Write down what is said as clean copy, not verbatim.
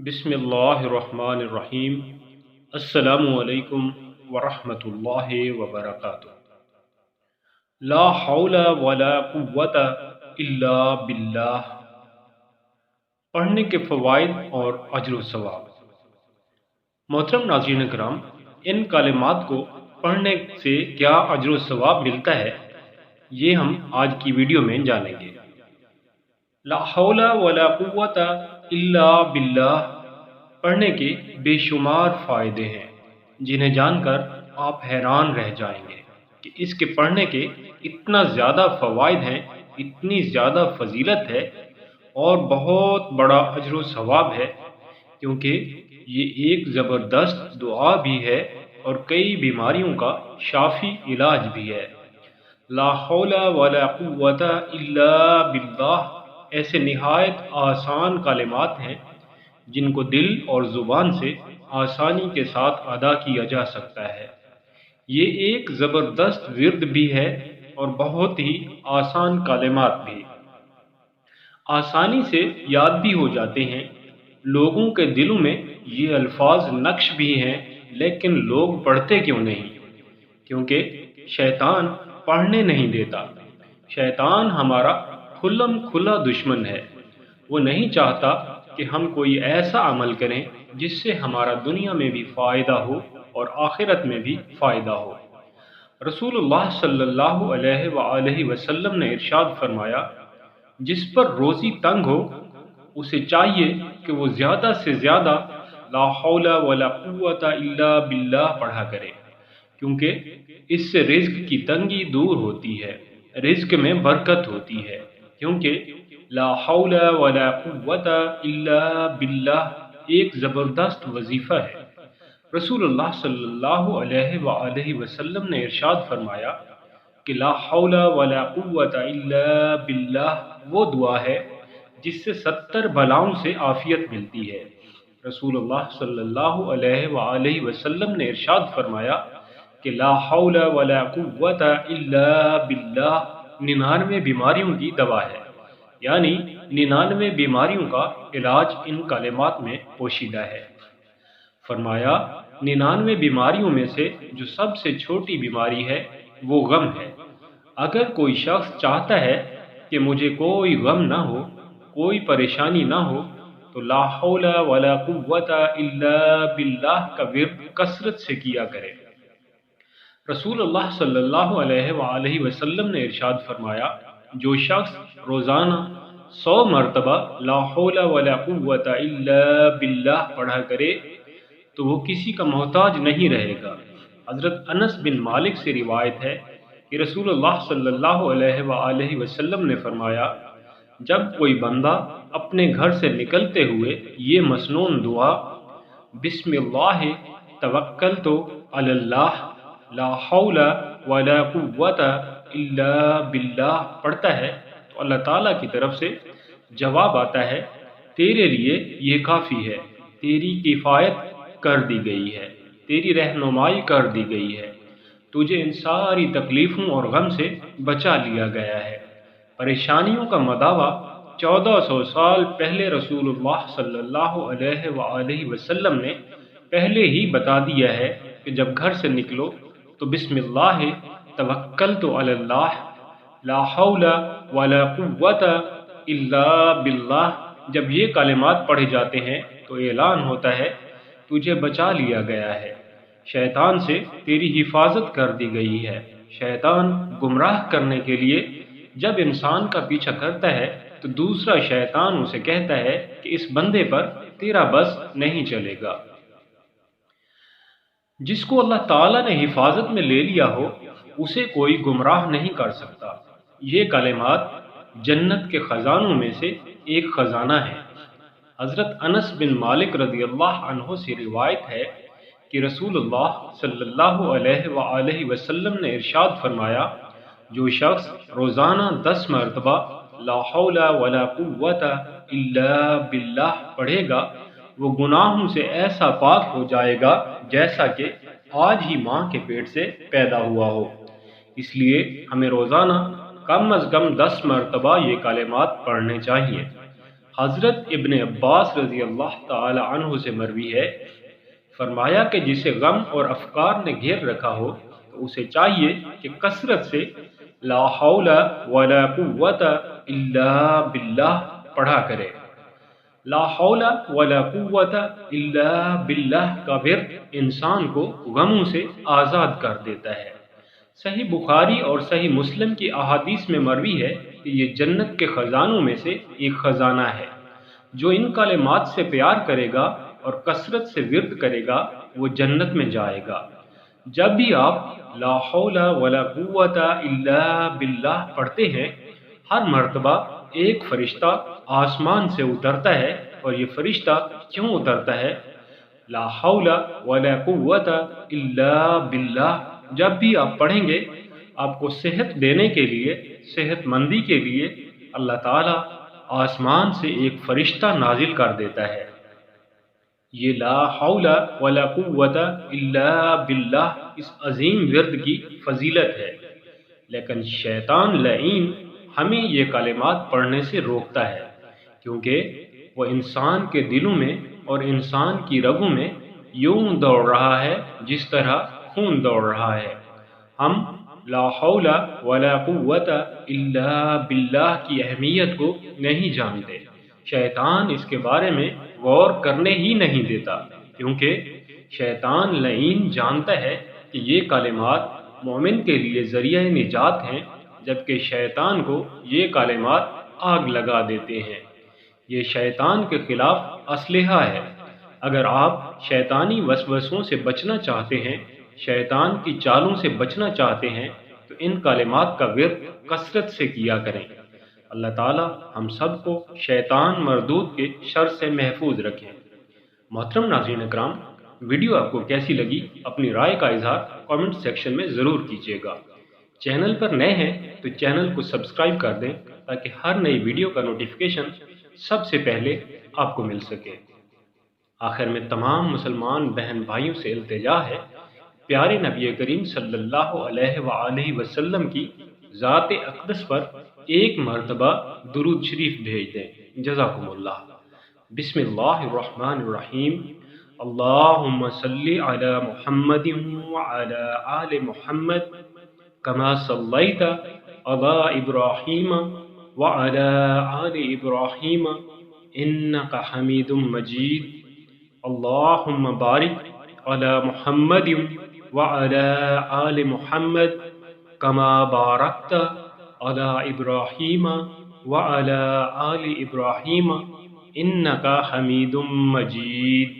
بسم اللہ الرحمن الرحیم۔ السلام علیکم ورحمۃ اللہ وبرکاتہ۔ لا حول ولا قوت الا باللہ۔ پڑھنے کے فوائد اور اجر و ثواب۔ محترم ناظرین کرام، ان کلمات کو پڑھنے سے کیا اجر و ثواب ملتا ہے، یہ ہم آج کی ویڈیو میں جانیں گے۔ لا حول ولا قوت الا باللہ پڑھنے کے بے شمار فائدے ہیں، جنہیں جان کر آپ حیران رہ جائیں گے کہ اس کے پڑھنے کے اتنا زیادہ فوائد ہیں، اتنی زیادہ فضیلت ہے اور بہت بڑا اجر و ثواب ہے، کیونکہ یہ ایک زبردست دعا بھی ہے اور کئی بیماریوں کا شافی علاج بھی ہے۔ لا حول ولا قوت الا باللہ ایسے نہایت آسان کلمات ہیں جن کو دل اور زبان سے آسانی کے ساتھ ادا کیا جا سکتا ہے۔ یہ ایک زبردست ورد بھی ہے اور بہت ہی آسان کلمات بھی، آسانی سے یاد بھی ہو جاتے ہیں۔ لوگوں کے دلوں میں یہ الفاظ نقش بھی ہیں، لیکن لوگ پڑھتے کیوں نہیں؟ کیونکہ شیطان پڑھنے نہیں دیتا۔ شیطان ہمارا کھلم کھلا دشمن ہے۔ وہ نہیں چاہتا کہ ہم کوئی ایسا عمل کریں جس سے ہمارا دنیا میں بھی فائدہ ہو اور آخرت میں بھی فائدہ ہو۔ رسول اللہ صلی اللہ علیہ وآلہ وسلم نے ارشاد فرمایا، جس پر روزی تنگ ہو اسے چاہیے کہ وہ زیادہ سے زیادہ لا حول ولا قوت الا باللہ پڑھا کرے، کیونکہ اس سے رزق کی تنگی دور ہوتی ہے، رزق میں برکت ہوتی ہے، کیونکہ لا حول ولا قوت الا باللہ ایک زبردست وظیفہ ہے۔ رسول اللہ صلی اللہ علیہ وآلہ وسلم نے ارشاد فرمایا کہ لا حول ولا قوت الا باللہ وہ دعا ہے جس سے 70 بلاؤں سے عافیت ملتی ہے۔ رسول اللہ صلی اللہ علیہ وآلہ وسلم نے ارشاد فرمایا کہ لا حول ولا قوت الا باللہ 99 بیماریوں کی دوا ہے، یعنی 99 بیماریوں کا علاج ان کلمات میں پوشیدہ ہے۔ فرمایا 99 بیماریوں میں سے جو سب سے چھوٹی بیماری ہے وہ غم ہے۔ اگر کوئی شخص چاہتا ہے کہ مجھے کوئی غم نہ ہو، کوئی پریشانی نہ ہو، تو لا حول ولا قوت الا باللہ کا ورد کثرت سے کیا کرے۔ رسول اللہ صلی اللہ علیہ وآلہ وسلم نے ارشاد فرمایا، جو شخص روزانہ 100 مرتبہ لا حول ولا قوت الا باللہ پڑھا کرے تو وہ کسی کا محتاج نہیں رہے گا۔ حضرت انس بن مالک سے روایت ہے کہ رسول اللہ صلی اللہ علیہ وآلہ وسلم نے فرمایا، جب کوئی بندہ اپنے گھر سے نکلتے ہوئے یہ مسنون دعا بسم اللہ توکلت علی اللہ لا حول ولا قوت الا باللہ پڑھتا ہے تو اللہ تعالیٰ کی طرف سے جواب آتا ہے، تیرے لیے یہ کافی ہے، تیری کفایت کر دی گئی ہے، تیری رہنمائی کر دی گئی ہے، تجھے ان ساری تکلیفوں اور غم سے بچا لیا گیا ہے۔ پریشانیوں کا مداوع 1400 سال پہلے رسول اللہ صلی اللہ علیہ وآلہ وسلم نے پہلے ہی بتا دیا ہے کہ جب گھر سے نکلو تو بسم اللہ توکلت علی اللہ لا حول ولا قوت الا باللہ جب یہ کلمات پڑھے جاتے ہیں تو اعلان ہوتا ہے، تجھے بچا لیا گیا ہے، شیطان سے تیری حفاظت کر دی گئی ہے۔ شیطان گمراہ کرنے کے لیے جب انسان کا پیچھا کرتا ہے تو دوسرا شیطان اسے کہتا ہے کہ اس بندے پر تیرا بس نہیں چلے گا۔ جس کو اللہ تعالیٰ نے حفاظت میں لے لیا ہو اسے کوئی گمراہ نہیں کر سکتا۔ یہ کلمات جنت کے خزانوں میں سے ایک خزانہ ہے۔ حضرت انس بن مالک رضی اللہ عنہ سے روایت ہے کہ رسول اللہ صلی اللہ علیہ وآلہ وسلم نے ارشاد فرمایا، جو شخص روزانہ 10 مرتبہ لا حول ولا قوت الا باللہ پڑھے گا وہ گناہوں سے ایسا پاک ہو جائے گا جیسا کہ آج ہی ماں کے پیٹ سے پیدا ہوا ہو۔ اس لیے ہمیں روزانہ کم از کم 10 مرتبہ یہ کلمات پڑھنے چاہیے۔ حضرت ابن عباس رضی اللہ تعالی عنہ سے مروی ہے، فرمایا کہ جسے غم اور افکار نے گھیر رکھا ہو تو اسے چاہیے کہ کثرت سے لا حول ولا قوت الا باللہ پڑھا کرے۔ لا حول ولا قوت الا باللہ کا ورد انسان کو غموں سے آزاد کر دیتا ہے۔ صحیح بخاری اور صحیح مسلم کی احادیث میں مروی ہے کہ یہ جنت کے خزانوں میں سے ایک خزانہ ہے۔ جو ان کلمات سے پیار کرے گا اور کثرت سے ورد کرے گا وہ جنت میں جائے گا۔ جب بھی آپ لا حول ولا قوت الا باللہ پڑھتے ہیں، ہر مرتبہ ایک فرشتہ آسمان سے اترتا ہے، اور یہ فرشتہ کیوں اترتا ہے؟ لا حول ولا قوت الا باللہ جب بھی آپ پڑھیں گے، آپ کو صحت دینے کے لیے، صحت مندی کے لیے اللہ تعالی آسمان سے ایک فرشتہ نازل کر دیتا ہے۔ یہ لا حول ولا قوت الا باللہ اس عظیم ورد کی فضیلت ہے، لیکن شیطان لعین ہمیں یہ کلمات پڑھنے سے روکتا ہے، کیونکہ وہ انسان کے دلوں میں اور انسان کی رگوں میں یوں دوڑ رہا ہے جس طرح خون دوڑ رہا ہے۔ ہم لا حول ولا قوت الا باللہ کی اہمیت کو نہیں جانتے۔ شیطان اس کے بارے میں غور کرنے ہی نہیں دیتا، کیونکہ شیطان لعین جانتا ہے کہ یہ کلمات مومن کے لیے ذریعہ نجات ہیں، جبکہ شیطان کو یہ کلمات آگ لگا دیتے ہیں۔ یہ شیطان کے خلاف اسلحہ ہے۔ اگر آپ شیطانی وسوسوں سے بچنا چاہتے ہیں، شیطان کی چالوں سے بچنا چاہتے ہیں، تو ان کلمات کا ورد کثرت سے کیا کریں۔ اللہ تعالی ہم سب کو شیطان مردود کے شر سے محفوظ رکھیں۔ محترم ناظرین اکرام، ویڈیو آپ کو کیسی لگی اپنی رائے کا اظہار کامنٹ سیکشن میں ضرور کیجیے گا۔ چینل پر نئے ہیں تو چینل کو سبسکرائب کر دیں تاکہ ہر نئی ویڈیو کا نوٹیفیکیشن سب سے پہلے آپ کو مل سکے۔ آخر میں تمام مسلمان بہن بھائیوں سے التجا ہے، پیارے نبی کریم صلی اللہ علیہ وآلہ وسلم کی ذات اقدس پر ایک مرتبہ درود شریف بھیج دیں۔ جزاکم اللہ۔ بسم اللہ الرحمن الرحیم۔ اللہم صلی علی محمد وعلی آل محمد کما صلیت علی ابراہیم وعلی آل ابراہیم انک حمید مجید۔ اللہم بارک علی محمد وعلی آل محمد کما بارکت علی ابراہیم وعلی آل ابراہیم انک حمید مجید۔